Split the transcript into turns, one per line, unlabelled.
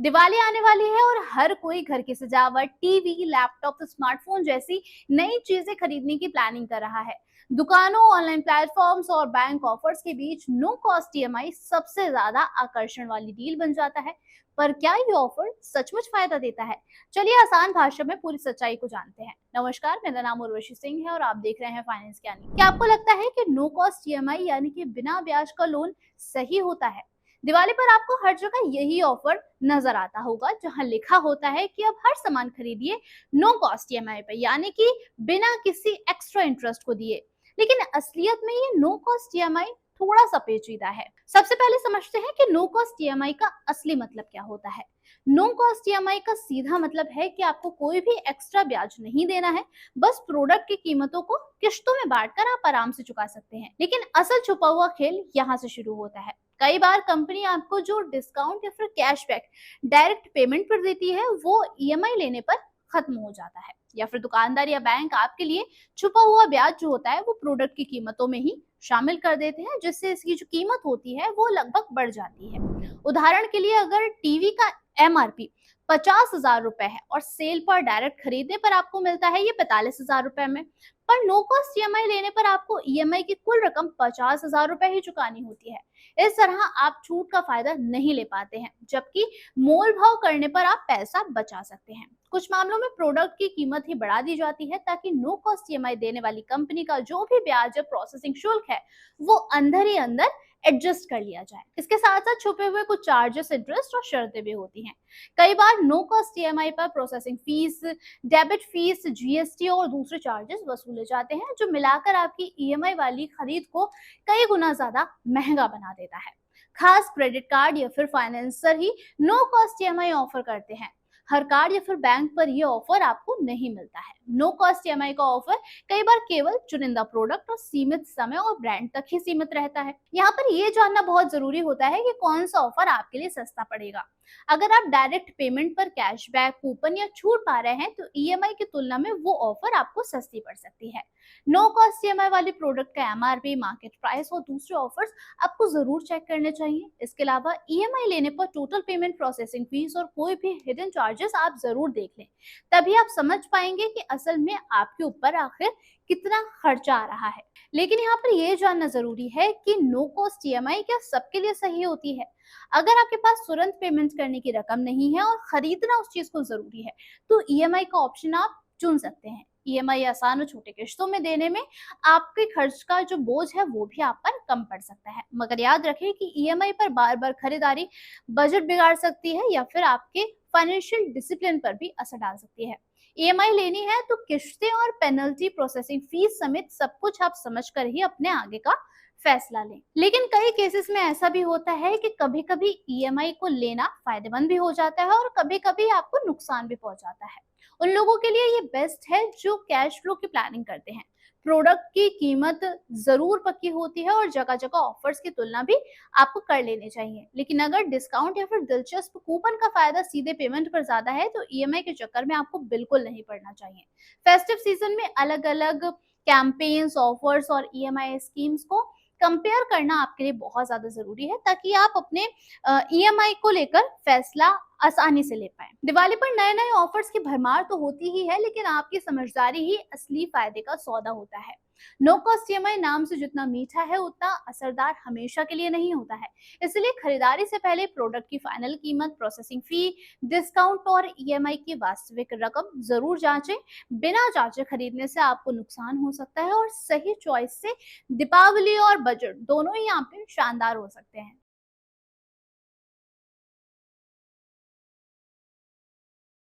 दिवाली आने वाली है और हर कोई घर की सजावट, टीवी, लैपटॉप, स्मार्टफोन जैसी नई चीजें खरीदने की प्लानिंग कर रहा है। दुकानों, ऑनलाइन प्लेटफॉर्म्स और बैंक ऑफर्स के बीच नो कॉस्ट ईएमआई सबसे ज्यादा आकर्षण वाली डील बन जाता है। पर क्या ये ऑफर सचमुच फायदा देता है? चलिए आसान भाषा में पूरी सच्चाई को जानते हैं। नमस्कार, मेरा नाम उर्वशी सिंह है और आप देख रहे हैं फाइनेंस ज्ञानी। क्या आपको लगता है कि नो कॉस्ट ईएमआई यानी कि बिना ब्याज का लोन सही होता है? दिवाली पर आपको हर जगह यही ऑफर नजर आता होगा, जहां लिखा होता है कि अब हर सामान खरीदिए नो कॉस्ट ईएमआई पे, यानी कि बिना किसी एक्स्ट्रा इंटरेस्ट को दिए। लेकिन असलियत में ये नो कॉस्ट ईएमआई थोड़ा सा पेचीदा है। सबसे पहले समझते हैं कि नो कॉस्ट ईएमआई का असली मतलब क्या होता है। नो कॉस्ट ईएमआई का सीधा मतलब है कि आपको कोई भी एक्स्ट्रा ब्याज नहीं देना है, बस प्रोडक्ट की कीमतों को किश्तों में बांटकर आप आराम से चुका सकते हैं। लेकिन असल छुपा हुआ खेल यहाँ से शुरू होता है। कई बार कंपनी आपको जो डिस्काउंट या फिर कैशबैक डायरेक्ट पेमेंट पर देती है, वो ईएमआई लेने पर खत्म हो जाता है, या फिर दुकानदार या बैंक आपके लिए छुपा हुआ ब्याज जो होता है वो प्रोडक्ट की कीमतों में ही शामिल कर देते हैं, जिससे इसकी जो कीमत होती है वो लगभग बढ़ जाती है। उदाहरण के लिए, अगर टीवी का एमआरपी 50,000 रुपए है और सेल पर डायरेक्ट खरीदने पर आपको मिलता है ये 45,000 रुपए में, पर नो कॉस्ट ईएमआई लेने पर आपको ईएमआई की कुल रकम 50,000 रुपए ही चुकानी होती है। इस तरह आप छूट का फायदा नहीं ले पाते हैं, जबकि मोल भाव करने पर आप पैसा बचा सकते हैं। कुछ मामलों में प्रोडक्ट की कीमत ही बढ़ा दी जाती है, ताकि नो कॉस्ट ईएमआई देने वाली कंपनी का जो भी ब्याज या प्रोसेसिंग शुल्क है वो अंदर ही अंदर एडजस्ट कर लिया जाए। इसके साथ साथ छुपे हुए कुछ चार्जेस, इंटरेस्ट और शर्तें भी होती हैं। कई बार नो कॉस्ट ईएमआई पर processing fees, debit fees, GST और दूसरे चार्जेस वसूले जाते हैं, जो मिलाकर आपकी ईएमआई वाली खरीद को कई गुना ज्यादा महंगा बना देता है। खास क्रेडिट कार्ड या फिर फाइनेंसर ही नो कॉस्ट ईएमआई ऑफर करते हैं। हर कार्ड या फिर बैंक पर यह ऑफर आपको नहीं मिलता है। नो कॉस्ट ईएमआई का ऑफर कई बार केवल चुनिंदा प्रोडक्ट और सीमित समय और ब्रांड तक ही सीमित रहता है। यहाँ पर यह जानना बहुत जरूरी होता है कि कौन सा ऑफर आपके लिए सस्ता पड़ेगा। अगर आप डायरेक्ट पेमेंट पर कैशबैक, कूपन या छूट पा रहे हैं, तो ईएमआई की तुलना में वो ऑफर आपको सस्ती पड़ सकती है। नो कॉस्ट ईएमआई वाली प्रोडक्ट का एमआरपी, मार्केट प्राइस और दूसरे ऑफर्स आपको जरूर चेक करने चाहिए। इसके अलावा ईएमआई लेने पर टोटल पेमेंट, प्रोसेसिंग फीस और कोई भी हिडन चार्जेस आप जरूर देख लें। तभी आप समझ पाएंगे कि असल में आपके ऊपर आखिर कितना खर्चा आ रहा है। लेकिन यहाँ पर यह जानना जरूरी है कि नो कॉस्ट ईएमआई क्या सबके लिए सही होती है। अगर आपके पास तुरंत पेमेंट करने की रकम नहीं है और खरीदना उस चीज को जरूरी है, तो ईएमआई का ऑप्शन आप चुन सकते हैं। ईएमआई आसान और छोटे किश्तों में देने में आपके खर्च का जो बोझ है वो भी आप पर कम पड़ सकता है। मगर याद रखें कि ईएमआई पर बार बार खरीदारी बजट बिगाड़ सकती है या फिर आपके फाइनेंशियल डिसिप्लिन पर भी असर डाल सकती है। ईएमआई लेनी है तो किश्तें और पेनल्टी, प्रोसेसिंग फीस समेत सब कुछ आप समझकर ही अपने आगे का फैसला लें। लेकिन कई केसेस में ऐसा भी होता है कि कभी कभी ईएमआई को लेना फायदेमंद भी हो जाता है और कभी कभी आपको नुकसान भी पहुंचाता है। उन लोगों के लिए ये बेस्ट है जो कैश फ्लो की प्लानिंग करते हैं। प्रोडक्ट की कीमत जरूर पक्की होती है और जगह जगह ऑफर्स की तुलना भी आपको कर लेनी चाहिए। लेकिन अगर डिस्काउंट या फिर दिलचस्प कूपन का फायदा सीधे पेमेंट पर ज्यादा है, तो ईएमआई के चक्कर में आपको बिल्कुल नहीं पड़ना चाहिए। फेस्टिव सीजन में अलग अलग कैंपेन्स, ऑफर्स और ईएमआई स्कीम्स को कंपेयर करना आपके लिए बहुत ज्यादा जरूरी है, ताकि आप अपने ईएमआई को लेकर फैसला आसानी से ले पाए। दिवाली पर नए नए ऑफर्स की भरमार तो होती ही है, लेकिन आपकी समझदारी ही असली फायदे का सौदा होता है। नो कॉस्ट ईएमआई नाम से जितना मीठा है, उतना असरदार हमेशा के लिए नहीं होता है। इसलिए खरीदारी से पहले प्रोडक्ट की फाइनल कीमत, प्रोसेसिंग फी, डिस्काउंट और ईएमआई की वास्तविक रकम जरूर जांचें। बिना जांचे खरीदने से आपको नुकसान हो सकता है और सही चॉइस से दीपावली और बजट दोनों ही यहाँ पे शानदार हो सकते हैं।